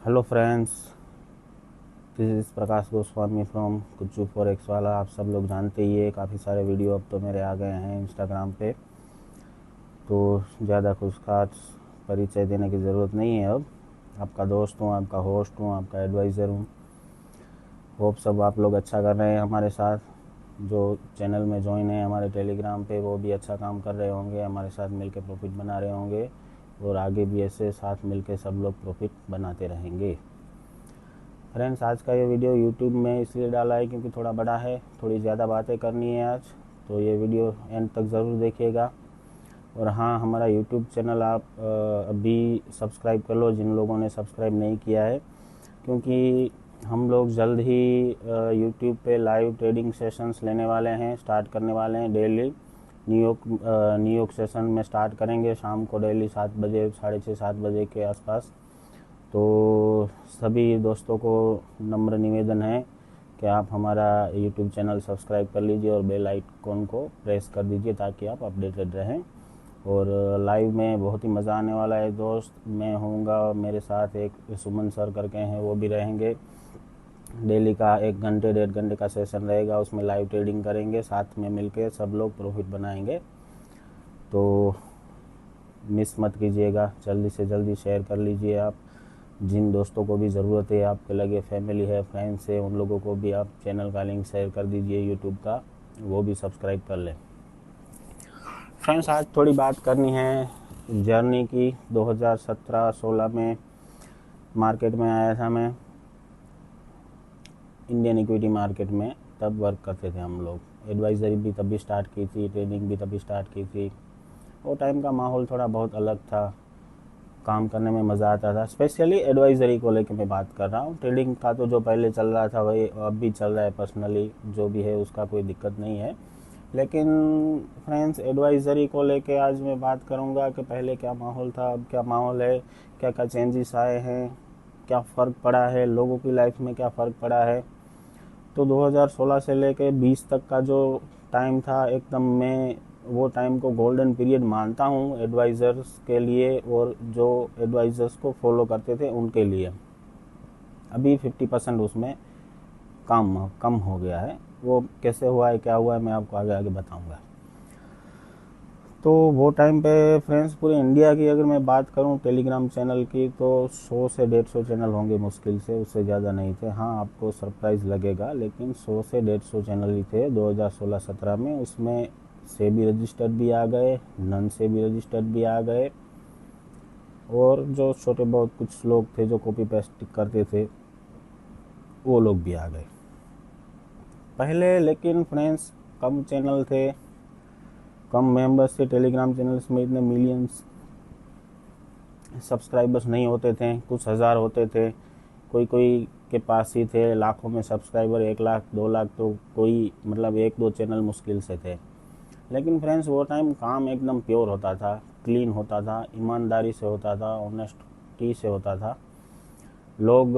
Hello friends, this is Prakash Goswami from Kuchchu forex वाला। आप सब लोग जानते ही है, काफ़ी सारे वीडियो अब तो मेरे आ गए हैं इंस्टाग्राम पे, तो ज़्यादा कुछ खास परिचय देने की ज़रूरत नहीं है। अब आपका दोस्त हूँ, आपका होस्ट हूँ, आपका एडवाइज़र हूँ। होप सब आप लोग अच्छा कर रहे हैं हमारे साथ। जो चैनल में ज्वाइन है हमारे टेलीग्राम पे, वो भी अच्छा काम कर रहे होंगे, हमारे साथ मिलकर प्रॉफिट बना रहे होंगे और आगे भी ऐसे साथ मिलकर सब लोग प्रॉफिट बनाते रहेंगे। फ्रेंड्स, आज का ये वीडियो यूट्यूब में इसलिए डाला है क्योंकि थोड़ा बड़ा है, थोड़ी ज़्यादा बातें करनी है आज, तो ये वीडियो एंड तक ज़रूर देखिएगा। और हाँ, हमारा यूट्यूब चैनल आप अभी सब्सक्राइब कर लो जिन लोगों ने सब्सक्राइब नहीं किया है, क्योंकि हम लोग जल्द ही यूट्यूब पे लाइव ट्रेडिंग सेशंस लेने वाले हैं, स्टार्ट करने वाले हैं डेली। न्यूयॉर्क सेशन में स्टार्ट करेंगे शाम को, डेली 7 बजे, 6:30 7 बजे के आसपास। तो सभी दोस्तों को नम्र निवेदन है कि आप हमारा यूट्यूब चैनल सब्सक्राइब कर लीजिए और बेल आइकन को प्रेस कर दीजिए ताकि आप अपडेटेड रहें। और लाइव में बहुत ही मज़ा आने वाला है दोस्त। मैं होऊंगा, मेरे साथ एक सुमन सर करके हैं, वो भी रहेंगे। डेली का 1 घंटे 1.5 घंटे का सेशन रहेगा, उसमें लाइव ट्रेडिंग करेंगे, साथ में मिलके सब लोग प्रॉफिट बनाएंगे। तो मिस मत कीजिएगा, जल्दी से जल्दी शेयर कर लीजिए आप। जिन दोस्तों को भी ज़रूरत है, आपके लगे फैमिली है, फ्रेंड्स है, उन लोगों को भी आप चैनल का लिंक शेयर कर दीजिए यूट्यूब का, वो भी सब्सक्राइब कर लें। फ्रेंड्स, आज थोड़ी बात करनी है जर्नी की। 2017-16 में मार्केट में आया था मैं, इंडियन इक्विटी मार्केट में। तब वर्क करते थे हम लोग, एडवाइज़री भी तभी स्टार्ट की थी, ट्रेडिंग भी तभी स्टार्ट की थी। वो टाइम का माहौल थोड़ा बहुत अलग था, काम करने में मज़ा आता था। स्पेशली एडवाइज़री को लेकर मैं बात कर रहा हूँ। ट्रेडिंग का तो जो पहले चल रहा था वही अब भी चल रहा है, पर्सनली जो भी है उसका कोई दिक्कत नहीं है। लेकिन फ्रेंड्स, एडवाइज़री को लेके आज मैं बात करूँगा कि पहले क्या माहौल था, अब क्या माहौल है, क्या क्या चेंजेस आए हैं, क्या फ़र्क पड़ा है, लोगों की लाइफ में क्या फ़र्क पड़ा है। तो 2016 से लेके 20 तक का जो टाइम था, एकदम मैं वो टाइम को गोल्डन पीरियड मानता हूँ एडवाइज़र्स के लिए और जो एडवाइज़र्स को फॉलो करते थे उनके लिए। अभी 50% उसमें कम हो गया है। वो कैसे हुआ है, क्या हुआ है, मैं आपको आगे आगे बताऊंगा। तो वो टाइम पे फ्रेंड्स, पूरे इंडिया की अगर मैं बात करूं टेलीग्राम चैनल की, तो 100 से 150 चैनल होंगे मुश्किल से, उससे ज़्यादा नहीं थे। हाँ, आपको सरप्राइज़ लगेगा, लेकिन 100 से 150 चैनल ही थे 2016-17 में। उसमें से भी रजिस्टर्ड भी आ गए, नन से भी रजिस्टर्ड भी आ गए, और जो छोटे बहुत कुछ लोग थे जो कॉपी पेस्ट करते थे, वो लोग भी आ गए पहले। लेकिन फ्रेंड्स, कम चैनल थे, कम मेंबर्स थे टेलीग्राम चैनल्स में, इतने मिलियंस सब्सक्राइबर्स नहीं होते थे, कुछ हज़ार होते थे। कोई कोई के पास ही थे लाखों में सब्सक्राइबर, 1 लाख 2 लाख, तो कोई मतलब 1-2 चैनल मुश्किल से थे। लेकिन फ्रेंड्स, वो टाइम काम एकदम प्योर होता था, क्लीन होता था, ईमानदारी से होता था, ऑनेस्टी से होता था। लोग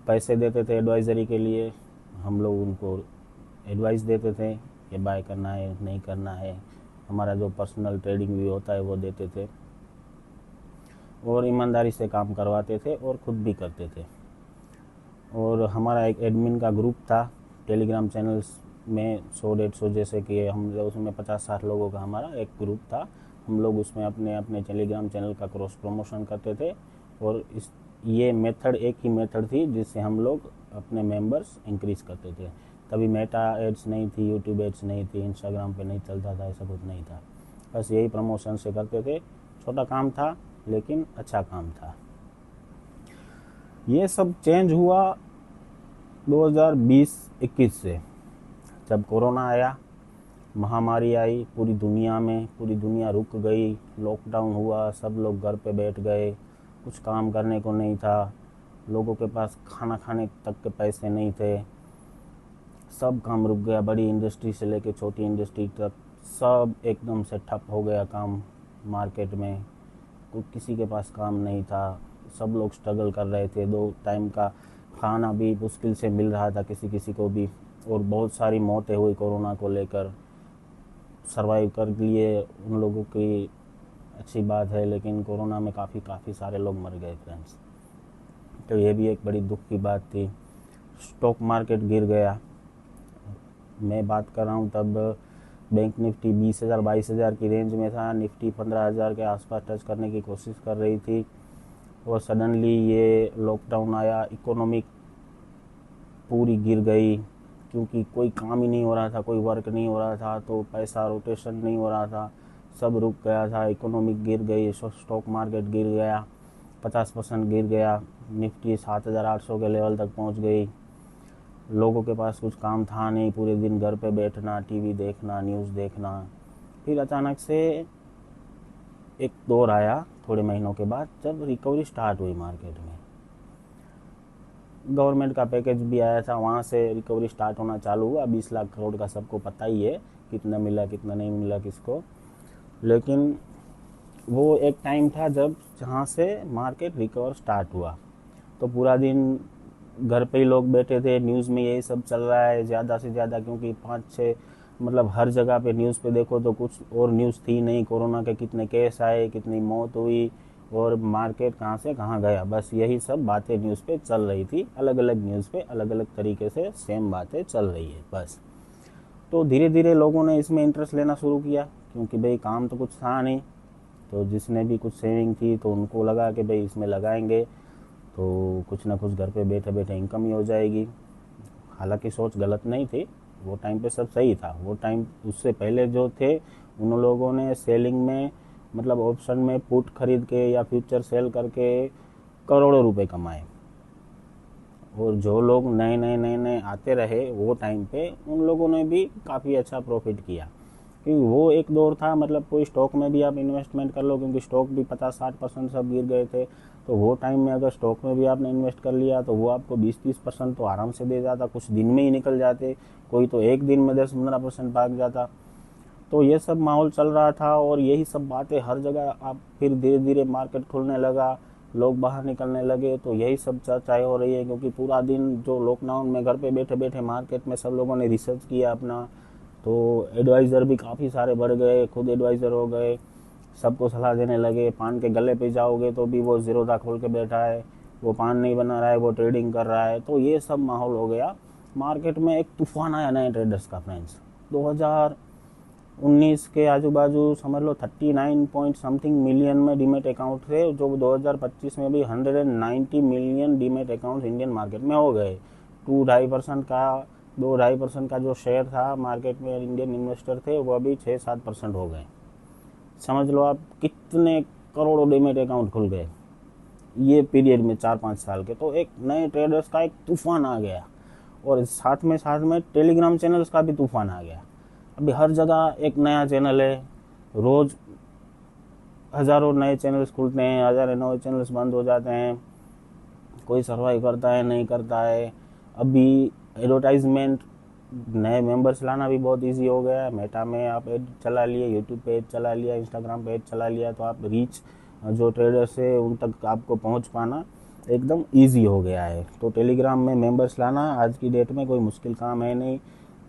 पैसे देते थे एडवाइज़री के लिए, हम लोग उनको एडवाइस देते थे कि बाय करना है नहीं करना है। हमारा जो पर्सनल ट्रेडिंग भी होता है वो देते थे, और ईमानदारी से काम करवाते थे और ख़ुद भी करते थे। और हमारा एक एडमिन का ग्रुप था टेलीग्राम चैनल्स में, 100-150, जैसे कि हम लोग उसमें 50-60 लोगों का हमारा एक ग्रुप था। हम लोग उसमें अपने अपने टेलीग्राम चैनल का क्रॉस प्रमोशन करते थे, और ये मेथड एक ही मेथड थी जिससे हम लोग अपने मेंबर्स इंक्रीज़ करते थे। तभी मेटा एड्स नहीं थी, यूट्यूब एड्स नहीं थी, इंस्टाग्राम पे नहीं चलता था, ऐसा कुछ नहीं था। बस यही प्रमोशन से करते थे। छोटा काम था लेकिन अच्छा काम था। ये सब चेंज हुआ 2020-21 से, जब कोरोना आया, महामारी आई पूरी दुनिया में, पूरी दुनिया रुक गई, लॉकडाउन हुआ, सब लोग घर पे बैठ गए, कुछ काम करने को नहीं था, लोगों के पास खाना खाने तक के पैसे नहीं थे, सब काम रुक गया। बड़ी इंडस्ट्री से लेके छोटी इंडस्ट्री तक सब एकदम से ठप हो गया काम मार्केट में। किसी के पास काम नहीं था, सब लोग स्ट्रगल कर रहे थे। 2 टाइम का खाना भी मुश्किल से मिल रहा था किसी किसी को भी, और बहुत सारी मौतें हुई कोरोना को लेकर। सरवाइव कर लिए उन लोगों की अच्छी बात है, लेकिन कोरोना में काफ़ी सारे लोग मर गए फ्रेंड्स। तो ये भी एक बड़ी दुख की बात थी। स्टॉक मार्केट गिर गया। मैं बात कर रहा हूँ तब बैंक निफ्टी 20,000 22,000 की रेंज में था, निफ्टी 15,000 के आसपास टच करने की कोशिश कर रही थी, और सडनली ये लॉकडाउन आया, इकोनॉमिक पूरी गिर गई, क्योंकि कोई काम ही नहीं हो रहा था, कोई वर्क नहीं हो रहा था, तो पैसा रोटेशन नहीं हो रहा था, सब रुक गया था, इकोनॉमिक गिर गई, स्टॉक मार्केट गिर गया, 50% गिर गया, निफ्टी 7,800 के लेवल तक पहुंच गई। लोगों के पास कुछ काम था नहीं, पूरे दिन घर पे बैठना, टीवी देखना, न्यूज़ देखना। फिर अचानक से एक दौर आया थोड़े महीनों के बाद, जब रिकवरी स्टार्ट हुई मार्केट में, गवर्नमेंट का पैकेज भी आया था, वहाँ से रिकवरी स्टार्ट होना चालू हुआ। 20 लाख करोड़ का सबको पता ही है, कितना मिला कितना नहीं मिला किसको। लेकिन वो एक टाइम था जब जहाँ से मार्केट रिकवर स्टार्ट हुआ, तो पूरा दिन घर पे ही लोग बैठे थे, न्यूज़ में यही सब चल रहा है ज़्यादा से ज़्यादा, क्योंकि 5-6 मतलब हर जगह पे न्यूज़ पे देखो तो कुछ और न्यूज़ थी नहीं, कोरोना के कितने केस आए, कितनी मौत हुई, और मार्केट कहाँ से कहाँ गया, बस यही सब बातें न्यूज़ पे चल रही थी। अलग अलग न्यूज़ पे अलग अलग तरीके से सेम बातें चल रही है बस। तो धीरे धीरे लोगों ने इसमें इंटरेस्ट लेना शुरू किया, क्योंकि भाई काम तो कुछ था नहीं, तो जिसने भी कुछ सेविंग थी तो उनको लगा कि भाई इसमें लगाएंगे तो कुछ ना कुछ घर पे बैठे बैठे इनकम ही हो जाएगी। हालांकि सोच गलत नहीं थी, वो टाइम पे सब सही था। वो टाइम उससे पहले जो थे उन लोगों ने सेलिंग में, मतलब ऑप्शन में पुट खरीद के या फ्यूचर सेल करके करोड़ों रुपए कमाए। और जो लोग नए नए नए नए आते रहे वो टाइम पे, उन लोगों ने भी काफ़ी अच्छा प्रॉफिट किया, क्योंकि वो एक दौर था। मतलब कोई स्टॉक में भी आप इन्वेस्टमेंट कर लो, क्योंकि स्टॉक भी 50-60% सब गिर गए थे, तो वो टाइम में अगर स्टॉक में भी आपने इन्वेस्ट कर लिया तो वो आपको 20-30% तो आराम से दे जाता, कुछ दिन में ही निकल जाते, कोई तो एक दिन में 10-15% भाग जाता। तो ये सब माहौल चल रहा था, और यही सब बातें हर जगह। आप फिर धीरे धीरे मार्केट खुलने लगा, लोग बाहर निकलने लगे, तो यही सब चर्चाएं हो रही है, क्योंकि पूरा दिन जो लॉकडाउन में घर पे बैठे बैठे मार्केट में सब लोगों ने रिसर्च किया अपना, तो एडवाइज़र भी काफ़ी सारे बढ़ गए, खुद एडवाइज़र हो गए, सबको सलाह देने लगे। पान के गले पे जाओगे तो भी वो ज़ीरोधा खोल के बैठा है, वो पान नहीं बना रहा है, वो ट्रेडिंग कर रहा है। तो ये सब माहौल हो गया मार्केट में। एक तूफान आया नए ट्रेडर्स का फ्रेंड्स। 2019 के आजू बाजू समझ लो 39 पॉइंट समथिंग मिलियन में डीमेट अकाउंट थे, जो 2025 में भी 190 million demat account Indian market में हो गए। 2-2.5% का जो शेयर था मार्केट में, इंडियन इन्वेस्टर थे, वो अभी 6-7% हो गए। समझ लो आप कितने करोड़ों डीमेट अकाउंट खुल गए ये पीरियड में, 4-5 साल के। तो एक नए ट्रेडर्स का एक तूफान आ गया, और साथ में टेलीग्राम चैनल्स का भी तूफान आ गया। अभी हर जगह एक नया चैनल है, रोज हज़ारों नए चैनल्स खुलते हैं, हज़ारों नए चैनल्स बंद हो जाते हैं, कोई सर्वाइव करता है नहीं करता है। अभी एडवर्टाइजमेंट, नए मेंबर्स लाना भी बहुत इजी हो गया है। मेटा में आप एड चला लिए, यूट्यूब पे एड चला लिया, इंस्टाग्राम पे एड चला लिया, तो आप रीच जो ट्रेडर्स है उन तक आपको पहुंच पाना एकदम इजी हो गया है। तो टेलीग्राम में मेंबर्स लाना आज की डेट में कोई मुश्किल काम है नहीं।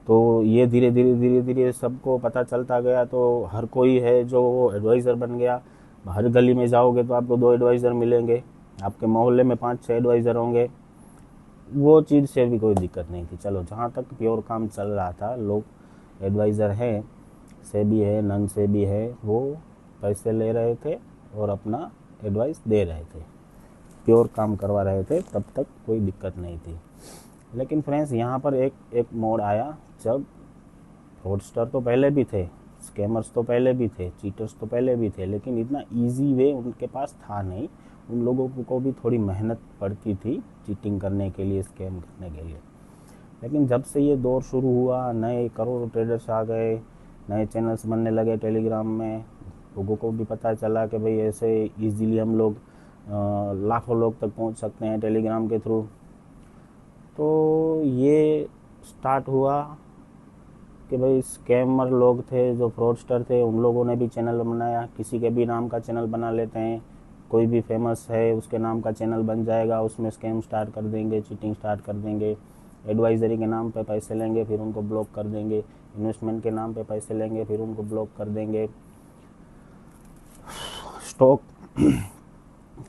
तो ये धीरे धीरे सबको पता चलता गया, तो हर कोई है जो एडवाइज़र बन गया। हर गली में जाओगे तो आपको 2 एडवाइज़र मिलेंगे, आपके मोहल्ले में 5-6 एडवाइज़र होंगे। वो चीज़ से भी कोई दिक्कत नहीं थी। चलो जहाँ तक प्योर काम चल रहा था, लोग एडवाइज़र हैं, सेबी है, नन सेबी है, वो पैसे ले रहे थे और अपना एडवाइस दे रहे थे, प्योर काम करवा रहे थे, तब तक कोई दिक्कत नहीं थी। लेकिन फ्रेंड्स यहाँ पर एक मोड़ आया, जब फ्रॉडस्टर तो पहले भी थे, स्कैमर्स तो पहले भी थे, चीटर्स तो पहले भी थे, लेकिन इतना इजी वे उनके पास था नहीं। उन लोगों को भी थोड़ी मेहनत पड़ती थी चीटिंग करने के लिए, स्कैम करने के लिए। लेकिन जब से ये दौर शुरू हुआ, नए करोड़ों ट्रेडर्स आ गए, नए चैनल्स बनने लगे टेलीग्राम में, लोगों को भी पता चला कि भाई ऐसे इजीली हम लोग लाखों लोग तक पहुंच सकते हैं टेलीग्राम के थ्रू। तो ये स्टार्ट हुआ कि भाई स्कैमर लोग थे, जो फ्रॉडस्टर थे, उन लोगों ने भी चैनल बनाया। किसी के भी नाम का चैनल बना लेते हैं, कोई भी फेमस है उसके नाम का चैनल बन जाएगा, उसमें स्कैम स्टार्ट कर देंगे, चीटिंग स्टार्ट कर देंगे, एडवाइज़री के नाम पे पैसे लेंगे फिर उनको ब्लॉक कर देंगे, इन्वेस्टमेंट के नाम पे पैसे लेंगे फिर उनको ब्लॉक कर देंगे। स्टॉक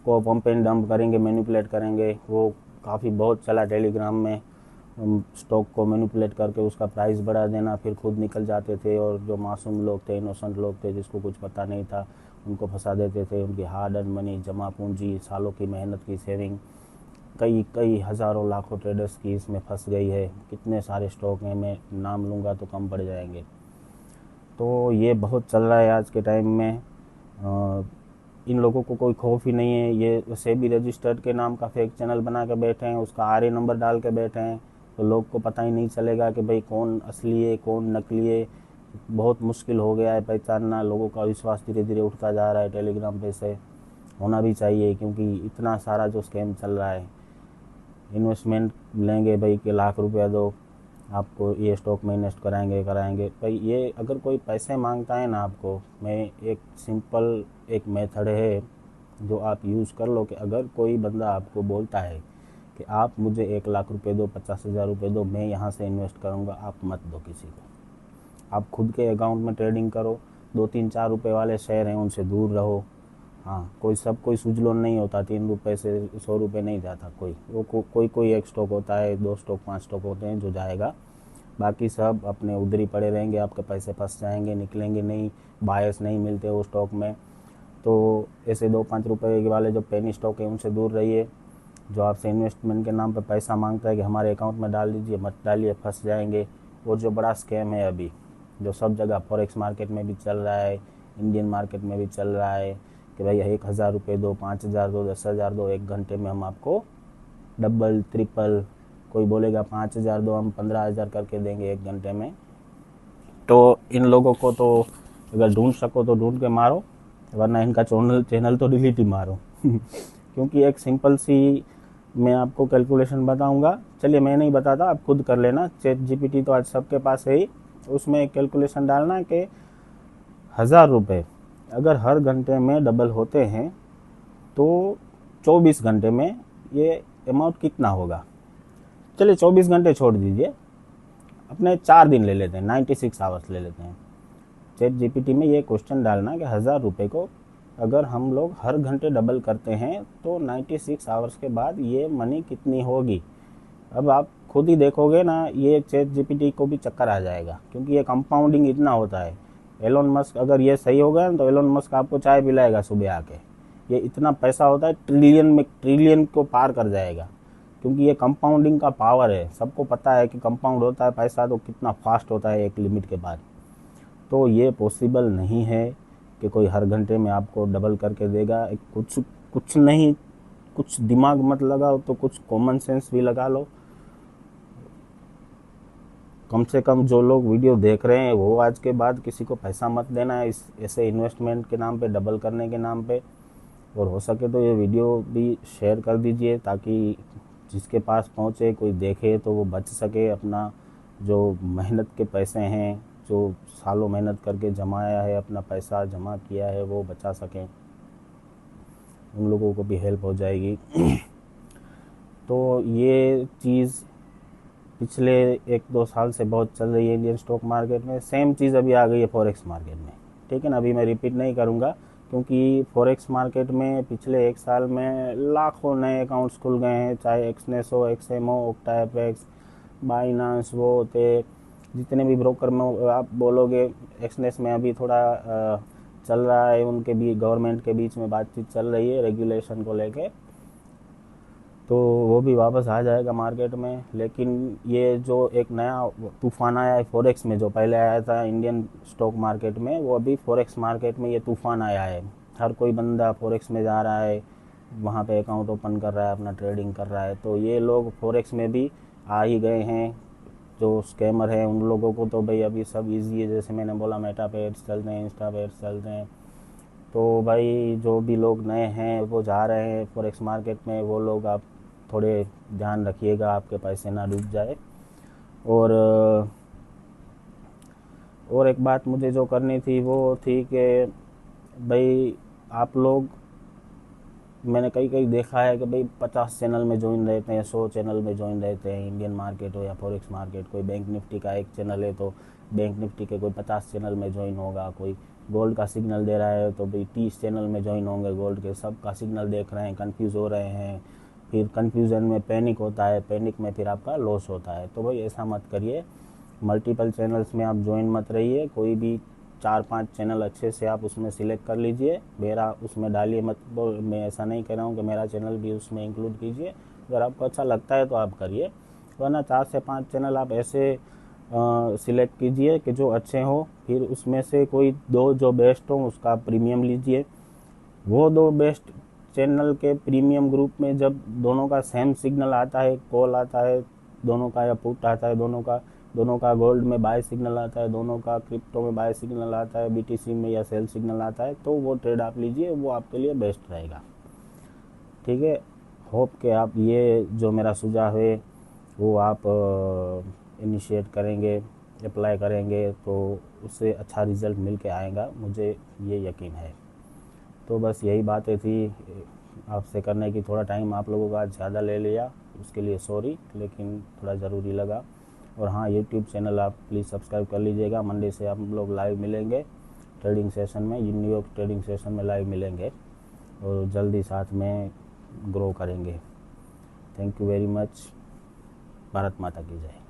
को पंप एंड डंप करेंगे, मैनिपुलेट करेंगे। वो काफ़ी बहुत चला टेलीग्राम में, स्टॉक को मैनिपुलेट करके उसका प्राइस बढ़ा देना, फिर खुद निकल जाते थे और जो मासूम लोग थे, इनोसेंट लोग थे, जिसको कुछ पता नहीं था, उनको फंसा देते थे। उनकी हार्ड अर्न मनी, जमा पूंजी, सालों की मेहनत की सेविंग, कई कई हज़ारों लाखों ट्रेडर्स की इसमें फंस गई है। कितने सारे स्टॉक हैं, मैं नाम लूँगा तो कम पड़ जाएंगे। तो ये बहुत चल रहा है आज के टाइम में। इन लोगों को कोई खौफ ही नहीं है। ये सेबी रजिस्टर्ड के नाम का फेक चैनल बना के बैठे हैं, उसका आरए नंबर डाल के बैठे हैं, तो लोग को पता ही नहीं चलेगा कि भाई कौन असली है कौन नकली है। बहुत मुश्किल हो गया है पहचानना। लोगों का विश्वास धीरे धीरे उठता जा रहा है टेलीग्राम पे से। होना भी चाहिए, क्योंकि इतना सारा जो स्कैम चल रहा है। इन्वेस्टमेंट लेंगे भाई कि लाख रुपया दो, आपको ये स्टॉक में इन्वेस्ट कराएंगे भाई। ये अगर कोई पैसे मांगता है ना आपको, मैं एक सिंपल एक मेथड है जो आप यूज़ कर लो कि अगर कोई बंदा आपको बोलता है कि आप मुझे 1 लाख रुपए दो, 50,000 रुपये दो, मैं यहाँ से इन्वेस्ट करूँगा, आप मत दो किसी को। आप खुद के अकाउंट में ट्रेडिंग करो। 2-3-4 रुपये वाले शेयर हैं उनसे दूर रहो। हाँ, कोई सुजलोन नहीं होता, 3 रुपये से 100 रुपये नहीं जाता कोई। वो कोई एक स्टॉक होता है, 2 स्टॉक 5 स्टॉक होते हैं जो जाएगा। बाकी सब अपने उधर ही पड़े रहेंगे, आपके पैसे फंस जाएंगे, निकलेंगे नहीं, बायर्स नहीं मिलते वो स्टॉक में। तो ऐसे 2-5 रुपये के वाले जो पेनी स्टॉक है उनसे दूर रहिए। जो आपसे इन्वेस्टमेंट के नाम पर पैसा मांगता है कि हमारे अकाउंट में डाल दीजिए, मत डालिए, फंस जाएंगे। और जो बड़ा स्कैम है अभी, जो सब जगह फॉरेक्स मार्केट में भी चल रहा है, इंडियन मार्केट में भी चल रहा है कि भाई 1,000 रुपये दो, 5,000 दो, 10,000 दो, 1 घंटे में हम आपको डबल ट्रिपल, कोई बोलेगा 5,000 दो, हम 15,000 करके देंगे 1 घंटे में। तो इन लोगों को तो अगर ढूंढ सको तो ढूंढ के मारो, वरना इनका चैनल तो डिलीट ही मारो। क्योंकि एक सिंपल सी मैं आपको कैलकुलेशन बताऊंगा। चलिए, मैं नहीं बताता, आप खुद कर लेना। चैट जीपीटी तो आज सबके पास है ही। उसमें एक कैलकुलेशन डालना कि 1,000 रुपये अगर हर घंटे में डबल होते हैं तो 24 घंटे में ये अमाउंट कितना होगा। चलिए 24 घंटे छोड़ दीजिए, अपने 4 दिन ले लेते हैं, 96 आवर्स ले लेते हैं। चैट जीपीटी में ये क्वेश्चन डालना कि 1,000 रुपये को अगर हम लोग हर घंटे डबल करते हैं तो 96 आवर्स के बाद ये मनी कितनी होगी। अब आप खुद ही देखोगे ना, ये चैट जीपीटी को भी चक्कर आ जाएगा, क्योंकि ये कंपाउंडिंग इतना होता है। एलोन मस्क, अगर ये सही हो गया तो एलोन मस्क आपको चाय पिलाएगा सुबह आके। ये इतना पैसा होता है, ट्रिलियन को पार कर जाएगा, क्योंकि ये कंपाउंडिंग का पावर है। सबको पता है कि कंपाउंड होता है पैसा तो कितना फास्ट होता है एक लिमिट के बाद। तो ये पॉसिबल नहीं है कि कोई हर घंटे में आपको डबल करके देगा। कुछ नहीं, कुछ दिमाग मत लगाओ तो कुछ कॉमन सेंस भी लगा लो। कम से कम जो लोग वीडियो देख रहे हैं वो आज के बाद किसी को पैसा मत देना है इस ऐसे इन्वेस्टमेंट के नाम पे, डबल करने के नाम पे। और हो सके तो ये वीडियो भी शेयर कर दीजिए, ताकि जिसके पास पहुँचे, कोई देखे तो वो बच सके। अपना जो मेहनत के पैसे हैं, जो सालों मेहनत करके जमाया है, अपना पैसा जमा किया है, वो बचा सकें, उन लोगों को भी हेल्प हो जाएगी। तो ये चीज़ पिछले 1-2 साल से बहुत चल रही है इंडियन स्टॉक मार्केट में। सेम चीज़ अभी आ गई है फॉरेक्स मार्केट में, ठीक है ना। अभी मैं रिपीट नहीं करूँगा, क्योंकि फॉरेक्स मार्केट में पिछले 1 साल में लाखों नए अकाउंट्स खुल गए हैं, चाहे एक्सनेस हो, एक्सएमओ, ओक्टाएपेक्स, बाइनांस, वो थे, जितने भी ब्रोकर में आप बोलोगे। एक्सनेस में अभी थोड़ा चल रहा है, उनके भी गवर्नमेंट के बीच में बातचीत चल रही है रेगुलेशन को लेके, तो वो भी वापस आ जाएगा मार्केट में। लेकिन ये जो एक नया तूफान आया है फॉरेक्स में, जो पहले आया था इंडियन स्टॉक मार्केट में, वो अभी फॉरेक्स मार्केट में ये तूफान आया है। हर कोई बंदा फॉरेक्स में जा रहा है, वहाँ पे अकाउंट ओपन कर रहा है, अपना ट्रेडिंग कर रहा है। तो ये लोग फॉरेक्स में भी आ ही गए हैं। जो स्कैमर है उन लोगों को तो भाई अभी सब इजी है, जैसे मैंने बोला, मेटा पे एड्स चलते हैं, इंस्टा पे एड्स चलते हैं। तो भाई जो भी लोग नए हैं वो जा रहे हैं फॉरेक्स मार्केट में, वो लोग आप थोड़े ध्यान रखिएगा, आपके पैसे ना डूब जाए। और एक बात मुझे जो करनी थी वो थी कि भाई आप लोग, मैंने कई देखा है कि भाई 50 चैनल में ज्वाइन रहते हैं, 100 चैनल में ज्वाइन रहते हैं, इंडियन मार्केट हो या फॉरेक्स मार्केट। कोई बैंक निफ्टी का एक चैनल है तो बैंक निफ्टी के कोई 50 चैनल में ज्वाइन होगा, कोई गोल्ड का सिग्नल दे रहा है तो भाई 30 चैनल में ज्वाइन होंगे गोल्ड के, सब का सिग्नल देख रहे हैं, कंफ्यूज हो रहे हैं, फिर कंफ्यूजन में पैनिक होता है, पैनिक में फिर आपका लॉस होता है। तो भाई ऐसा मत करिए, मल्टीपल चैनल्स में आप ज्वाइन मत रहिए, कोई भी 4-5 चैनल अच्छे से आप उसमें सिलेक्ट कर लीजिए, मेरा उसमें डालिए मत। मैं ऐसा नहीं कह रहा हूँ कि मेरा चैनल भी उसमें इंक्लूड कीजिए, अगर आपको अच्छा लगता है तो आप करिए, वरना 4 से 5 चैनल आप ऐसे सिलेक्ट कीजिए कि जो अच्छे हो, फिर उसमें से कोई 2 जो बेस्ट हो उसका प्रीमियम लीजिए। वो 2 बेस्ट चैनल के प्रीमियम ग्रुप में जब दोनों का सेम सिग्नल आता है, कॉल आता है दोनों का, या पुट आता है दोनों का गोल्ड में बाय सिग्नल आता है, दोनों का क्रिप्टो में बाय सिग्नल आता है, बीटीसी में या सेल सिग्नल आता है, तो वो ट्रेड आप लीजिए, वो आपके लिए बेस्ट रहेगा। ठीक है, होप कि आप ये जो मेरा सुझाव है वो आप इनिशिएट करेंगे, अप्लाई करेंगे, तो उससे अच्छा रिज़ल्ट मिल के आएगा, मुझे ये यकीन है। तो बस यही बातें थी आपसे करने की, थोड़ा टाइम आप लोगों का ज़्यादा ले लिया, उसके लिए सॉरी, लेकिन थोड़ा ज़रूरी लगा। और हाँ, यूट्यूब चैनल आप प्लीज़ सब्सक्राइब कर लीजिएगा। मंडे से हम लोग लाइव मिलेंगे ट्रेडिंग सेशन में, न्यूयॉर्क ट्रेडिंग सेशन में लाइव मिलेंगे और जल्दी साथ में ग्रो करेंगे। Thank you very much. Bharat माता की जय।